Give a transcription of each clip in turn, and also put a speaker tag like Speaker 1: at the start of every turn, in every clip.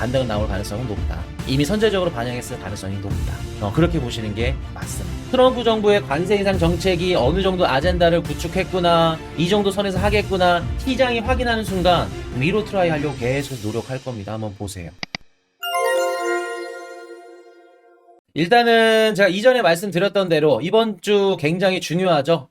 Speaker 1: 반등은 나올 가능성은 높다. 이미 선제적으로 반영했을 가능성이 높다. 그렇게 보시는 게 맞습니다. 트럼프 정부의 관세 인상 정책이 어느 정도 아젠다를 구축했구나, 이 정도 선에서 하겠구나, 시장이 확인하는 순간 위로 트라이 하려고 계속 노력할 겁니다. 한번 보세요. 일단은 제가 이전에 말씀드렸던 대로 이번 주 굉장히 중요하죠.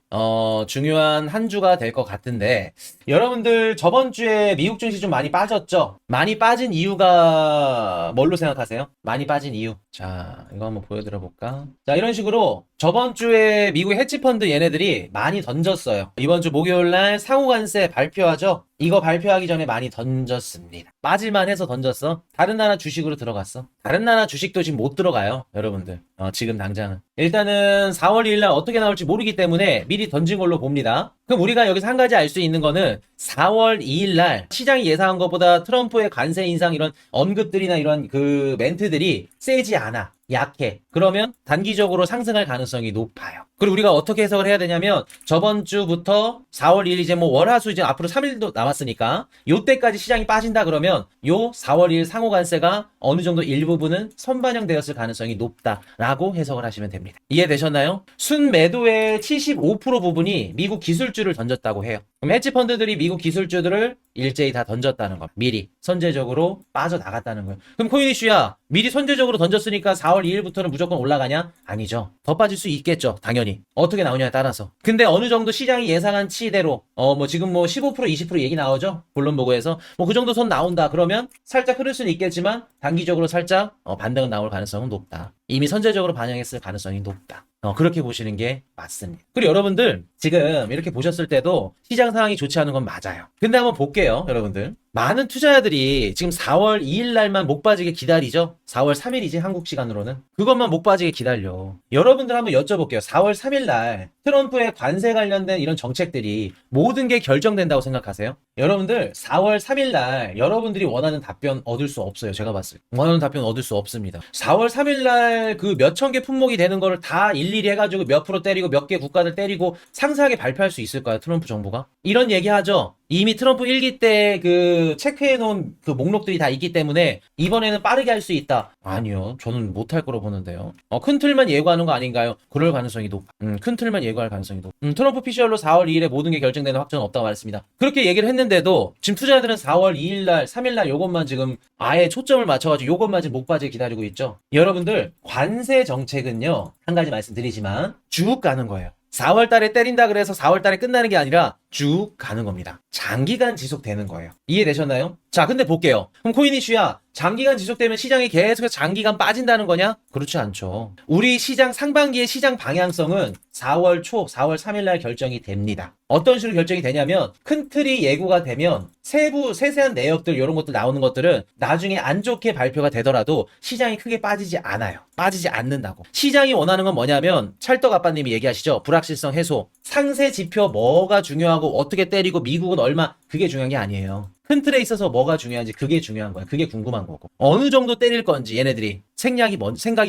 Speaker 1: 중요한 한 주가 될 것 같은데, 여러분들 저번 주에 미국 증시 좀 많이 빠졌죠? 많이 빠진 이유가 뭘로 생각하세요? 많이 빠진 이유. 자, 이거 한번 보여드려 볼까? 자, 이런 식으로 저번 주에 미국 헤지펀드 얘네들이 많이 던졌어요. 이번 주 목요일 날 상호관세 발표하죠? 이거 발표하기 전에 많이 던졌습니다. 빠질만 해서 던졌어. 다른 나라 주식으로 들어갔어. 다른 나라 주식도 지금 못 들어가요, 여러분들. 지금 당장은. 일단은 4월 2일 날 어떻게 나올지 모르기 때문에 미리 던진 걸로 봅니다. 그럼 우리가 여기서 한 가지 알 수 있는 거는 4월 2일 날 시장이 예상한 것보다 트럼프의 관세 인상 이런 언급들이나 이런 그 멘트들이 세지 않아. 약해. 그러면 단기적으로 상승할 가능성이 높아요. 그리고 우리가 어떻게 해석을 해야 되냐면, 저번 주부터 4월 1일 이제 뭐 월화수 이제 앞으로 3일도 남았으니까 요때까지 시장이 빠진다 그러면 요 4월 1일 상호관세가 어느 정도 일부분은 선반영되었을 가능성이 높다라고 해석을 하시면 됩니다. 이해되셨나요? 순매도의 75% 부분이 미국 기술주를 던졌다고 해요. 그럼 헤지펀드들이 미국 기술주들을 일제히 다 던졌다는 거. 미리 선제적으로 빠져나갔다는 거예요. 그럼 코인 이슈야, 미리 선제적으로 던졌으니까 4월 2일부터는 무조건 올라가냐? 아니죠. 더 빠질 수 있겠죠, 당연히. 어떻게 나오냐에 따라서. 근데 어느 정도 시장이 예상한 치대로 뭐 지금 뭐 15% 20% 얘기 나오죠, 본론 보고에서. 뭐 그 정도 선 나온다 그러면 살짝 흐를 수는 있겠지만 단기적으로 살짝 반등은 나올 가능성은 높다. 이미 선제적으로 반영했을 가능성이 높다. 그렇게 보시는 게 맞습니다. 그리고 여러분들 지금 이렇게 보셨을 때도 시장 상황이 좋지 않은 건 맞아요. 근데 한번 볼게요, 여러분들. 많은 투자자들이 지금 4월 2일 날만 목 빠지게 기다리죠? 4월 3일이지, 한국 시간으로는. 그것만 목 빠지게 기다려. 여러분들 한번 여쭤볼게요. 4월 3일 날 트럼프의 관세 관련된 이런 정책들이 모든 게 결정된다고 생각하세요? 여러분들 4월 3일 날 여러분들이 원하는 답변 얻을 수 없어요. 제가 봤을 때. 원하는 답변 얻을 수 없습니다. 4월 3일 날 그 몇천 개 품목이 되는 거를 다 일일이 해가지고 몇 프로 때리고 몇 개 국가들 때리고 상세하게 발표할 수 있을까요? 트럼프 정부가? 이런 얘기 하죠. 이미 트럼프 1기 때 그 체크해놓은 그 목록들이 다 있기 때문에 이번에는 빠르게 할 수 있다. 아니요. 저는 못할 거로 보는데요. 큰 틀만 예고하는 거 아닌가요? 그럴 가능성이 높아. 큰 틀만 예고할 가능성이 높아. 트럼프 피셜로 4월 2일에 모든 게 결정되는 확정은 없다고 말했습니다. 그렇게 얘기를 했는데도 지금 투자자들은 4월 2일 날, 3일 날 요것만 지금 아예 초점을 맞춰가지고 요것만 지금 목 빠지게 기다리고 있죠. 여러분들 관세 정책은요, 한 가지 말씀드리지만 쭉 가는 거예요. 4월 달에 때린다 그래서 4월 달에 끝나는 게 아니라 쭉 가는 겁니다. 장기간 지속되는 거예요. 이해되셨나요? 자, 근데 볼게요. 그럼 코인 이슈야, 장기간 지속되면 시장이 계속해서 장기간 빠진다는 거냐? 그렇지 않죠. 우리 시장 상반기의 시장 방향성은 4월 초, 4월 3일 날 결정이 됩니다. 어떤 식으로 결정이 되냐면, 큰 틀이 예고가 되면 세세한 내역들, 이런 것들 나오는 것들은 나중에 안 좋게 발표가 되더라도 시장이 크게 빠지지 않아요. 빠지지 않는다고. 시장이 원하는 건 뭐냐면, 찰떡 아빠님이 얘기하시죠. 불확실성 해소. 상세 지표 뭐가 중요하고 어떻게 때리고 미국은 얼마, 그게 중요한 게 아니에요. 큰 틀에 있어서 뭐가 중요한지 그게 중요한 거야. 그게 궁금한 거고. 어느 정도 때릴 건지, 얘네들이 생각이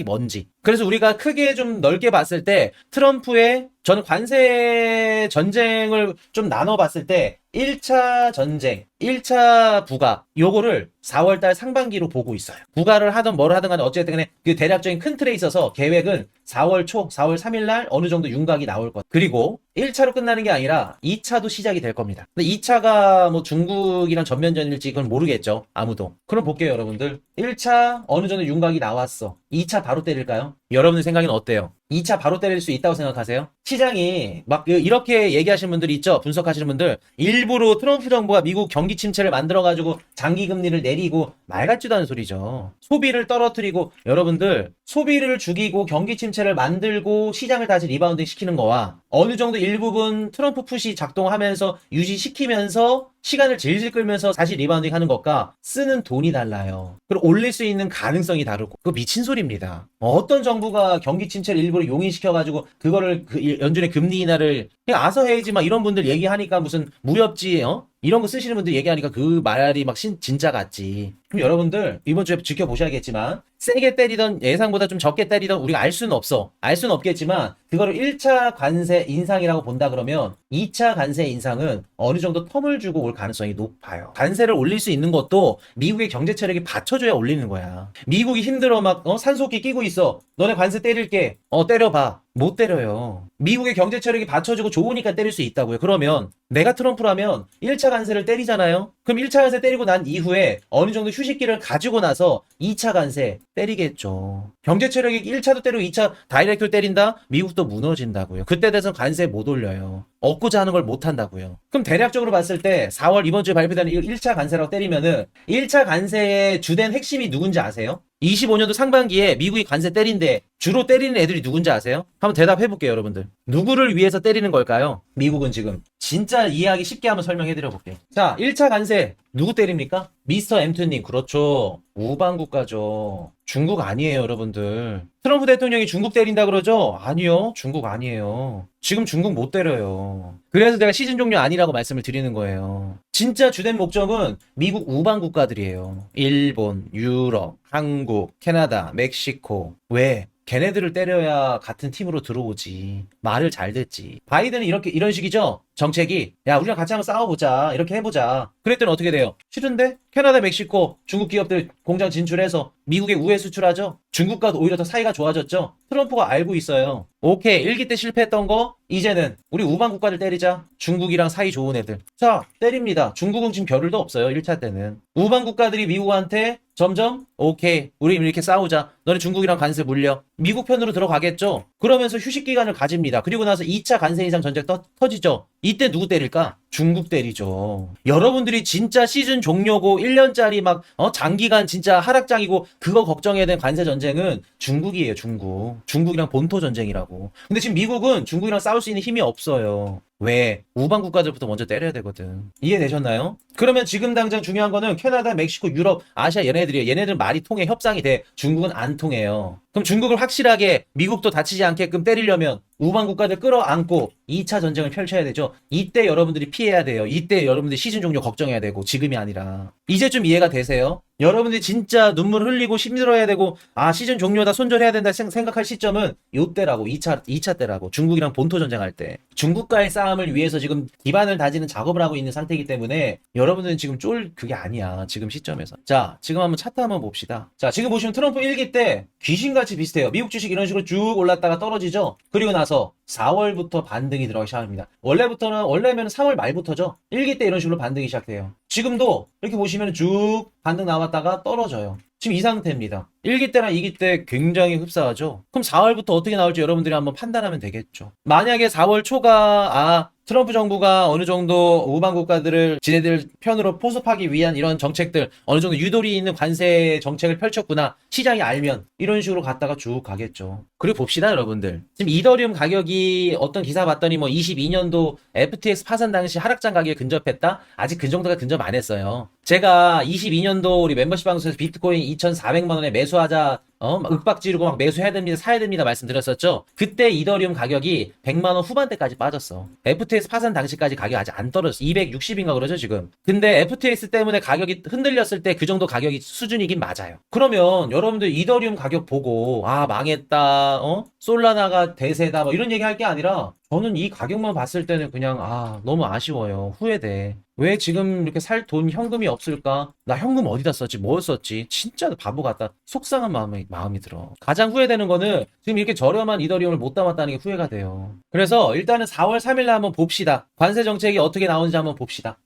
Speaker 1: 뭔지. 그래서 우리가 크게 좀 넓게 봤을 때 트럼프의, 저는 관세 전쟁을 좀 나눠봤을 때 1차 전쟁, 1차 부가, 요거를 4월달 상반기로 보고 있어요. 부가를 하든 뭐를 하든 간에 어쨌든 간에 그 대략적인 큰 틀에 있어서 계획은 4월 초, 4월 3일 날 어느 정도 윤곽이 나올 것. 그리고 1차로 끝나는 게 아니라 2차도 시작이 될 겁니다. 근데 2차가 뭐 중국이랑 전면전일지 그건 모르겠죠. 아무도. 그럼 볼게요, 여러분들. 1차 어느 정도 윤곽이 나왔어. 2차 바로 때릴까요? 여러분들 생각에는 어때요? 2차 바로 때릴 수 있다고 생각하세요? 시장이 막 이렇게 얘기하시는 분들이 있죠. 분석하시는 분들. 일부러 트럼프 정부가 미국 경기 침체를 만들어가지고 장기 금리를 내리고 말 같지도 않은 소리죠. 소비를 떨어뜨리고, 여러분들 소비를 죽이고 경기 침체를 만들고 시장을 다시 리바운딩 시키는 거와 어느 정도 일부분 트럼프 푸시 작동하면서 유지시키면서 시간을 질질 끌면서 다시 리바운딩 하는 것과 쓰는 돈이 달라요. 그리고 올릴 수 있는 가능성이 다르고, 그거 미친 소리입니다. 어떤 정부가 경기 침체를 일부러 용인시켜가지고 그거를 연준의 금리 인하를 그냥 아서헤이지 막 이런 분들 얘기하니까 무슨 무협지, 이런 거 쓰시는 분들 얘기하니까 그 말이 막 진짜 같지. 그럼 여러분들 이번 주에 지켜보셔야겠지만 세게 때리던 예상보다 좀 적게 때리던 우리가 알 수는 없어. 알 수는 없겠지만 그거를 1차 관세 인상이라고 본다 그러면 2차 관세 인상은 어느 정도 텀을 주고 올 가능성이 높아요. 관세를 올릴 수 있는 것도 미국의 경제 체력이 받쳐줘야 올리는 거야. 미국이 힘들어 막 산소호흡기 끼고 있어. 너네 관세 때릴게. 때려봐. 못 때려요. 미국의 경제 체력이 받쳐주고 좋으니까 때릴 수 있다고요. 그러면 내가 트럼프라면 1차 관세를 때리잖아요. 그럼 1차 관세 때리고 난 이후에 어느 정도 휴식기를 가지고 나서 2차 관세 때리겠죠. 경제 체력이 1차도 때리고 2차 다이렉트를 때린다? 미국도 무너진다고요. 그때 돼서 관세 못 올려요. 얻고자 하는 걸 못 한다고요. 그럼 대략적으로 봤을 때 4월 이번 주에 발표되는 1차 관세라고 때리면은 1차 관세의 주된 핵심이 누군지 아세요? 25년도 상반기에 미국이 관세 때린데 주로 때리는 애들이 누군지 아세요? 한번 대답해 볼게요, 여러분들. 누구를 위해서 때리는 걸까요? 미국은 지금. 진짜 이해하기 쉽게 한번 설명해 드려 볼게요. 자, 1차 관세 누구 때립니까? 미스터 M2님. 그렇죠. 우방 국가죠. 중국 아니에요, 여러분들. 트럼프 대통령이 중국 때린다 그러죠? 아니요. 중국 아니에요. 지금 중국 못 때려요. 그래서 제가 시즌 종료 아니라고 말씀을 드리는 거예요. 진짜 주된 목적은 미국 우방 국가들이에요. 일본, 유럽, 한국, 캐나다, 멕시코. 왜? 걔네들을 때려야 같은 팀으로 들어오지. 말을 잘 듣지. 바이든은 이런 식이죠? 정책이. 야, 우리랑 같이 한번 싸워보자. 이렇게 해보자. 그랬더니 어떻게 돼요? 싫은데? 캐나다, 멕시코, 중국 기업들 공장 진출해서 미국에 우회 수출하죠? 중국과 오히려 더 사이가 좋아졌죠? 트럼프가 알고 있어요. 오케이. 1기 때 실패했던 거, 이제는 우리 우방 국가들 때리자. 중국이랑 사이 좋은 애들. 자, 때립니다. 중국은 지금 겨를도 없어요. 1차 때는. 우방 국가들이 미국한테 점점 오케이 우리 이렇게 싸우자. 너네 중국이랑 관세 물려. 미국 편으로 들어가겠죠. 그러면서 휴식 기간을 가집니다. 그리고 나서 2차 관세 인상 전쟁 터지죠. 이때 누구 때릴까? 중국 때리죠. 여러분들이 진짜 시즌 종료고 1년짜리 막 장기간 진짜 하락장이고 그거 걱정해야 되는 관세 전쟁은 중국이에요. 중국이랑 본토 전쟁이라고. 근데 지금 미국은 중국이랑 싸울 수 있는 힘이 없어요. 왜? 우방 국가들부터 먼저 때려야 되거든. 이해되셨나요? 그러면 지금 당장 중요한 거는 캐나다, 멕시코, 유럽, 아시아 얘네들이에요. 얘네들 말이 통해, 협상이 돼. 중국은 안 통해요. 그럼 중국을 확실하게 미국도 다치지 않게끔 때리려면 우방 국가들 끌어안고 2차 전쟁을 펼쳐야 되죠. 이때 여러분들이 피해야 돼요. 이때 여러분들이 시즌 종료 걱정해야 되고 지금이 아니라. 이제 좀 이해가 되세요? 여러분들이 진짜 눈물 흘리고 힘들어야 되고 시즌 종료다 손절해야 된다 생각할 시점은 요때라고 2차 때라고 중국이랑 본토 전쟁할 때 중국과의 싸움을 위해서 지금 기반을 다지는 작업을 하고 있는 상태이기 때문에 여러분들은 지금 그게 아니야 지금 시점에서. 자 지금 한번 차트 한번 봅시다. 자 지금 보시면 트럼프 1기 때 귀신같이 비슷해요. 미국 주식 이런 식으로 쭉 올랐다가 떨어지죠. 그리고 나서 4월부터 반등이 들어가기 시작합니다. 원래면 3월 말부터죠. 1기 때 이런 식으로 반등이 시작돼요. 지금도 이렇게 보시면 쭉 반등 나왔다가 떨어져요. 지금 이 상태입니다. 1기 때랑 2기 때 굉장히 흡사하죠. 그럼 4월부터 어떻게 나올지 여러분들이 한번 판단하면 되겠죠. 만약에 4월 초가 트럼프 정부가 어느 정도 우방 국가들을 지네들 편으로 포섭하기 위한 이런 정책들 어느 정도 유도리 있는 관세 정책을 펼쳤구나 시장이 알면 이런 식으로 갔다가 쭉 가겠죠. 그리고 봅시다 여러분들. 지금 이더리움 가격이 어떤 기사 봤더니 22년도 FTX 파산 당시 하락장 가격에 근접했다? 아직 그 정도가 근접 안 했어요. 제가 22년도 우리 멤버십 방송에서 비트코인 2,400만 원에 매수하자 막 윽박 지르고 막 매수해야 됩니다, 사야 됩니다 말씀드렸었죠. 그때 이더리움 가격이 100만 원 후반대까지 빠졌어. FTX 파산 당시까지 가격이 아직 안 떨어졌어. 260인가 그러죠 지금. 근데 FTX 때문에 가격이 흔들렸을 때 그 정도 가격이 수준이긴 맞아요. 그러면 여러분들 이더리움 가격 보고 망했다, 솔라나가 대세다 이런 얘기 할 게 아니라 저는 이 가격만 봤을 때는 그냥 너무 아쉬워요. 후회돼. 왜 지금 이렇게 살 돈 현금이 없을까? 나 현금 어디다 썼지? 뭘 썼지? 진짜 바보 같다. 속상한 마음이 들어. 가장 후회되는 거는 지금 이렇게 저렴한 이더리움을 못 담았다는 게 후회가 돼요. 그래서 일단은 4월 3일날 한번 봅시다. 관세 정책이 어떻게 나오는지 한번 봅시다.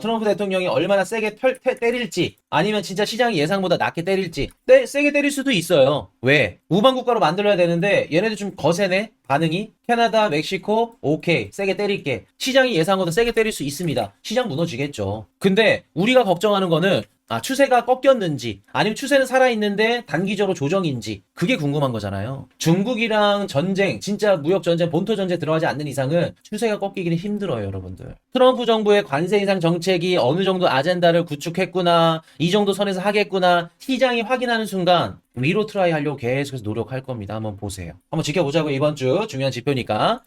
Speaker 1: 트럼프 대통령이 얼마나 세게 때릴지 아니면 진짜 시장이 예상보다 낮게 때릴지 세게 때릴 수도 있어요. 왜? 우방 국가로 만들어야 되는데 얘네들 좀 거세네? 반응이? 캐나다, 멕시코, 오케이 세게 때릴게. 시장이 예상보다 세게 때릴 수 있습니다. 시장 무너지겠죠. 근데 우리가 걱정하는 거는 추세가 꺾였는지 아니면 추세는 살아있는데 단기적으로 조정인지 그게 궁금한 거잖아요. 중국이랑 전쟁 진짜 무역전쟁 본토전쟁 들어가지 않는 이상은 추세가 꺾이기는 힘들어요 여러분들. 트럼프 정부의 관세 인상 정책이 어느 정도 아젠다를 구축했구나 이 정도 선에서 하겠구나 시장이 확인하는 순간 위로 트라이 하려고 계속해서 노력할 겁니다. 한번 보세요. 한번 지켜보자고 이번 주 중요한 지표니까.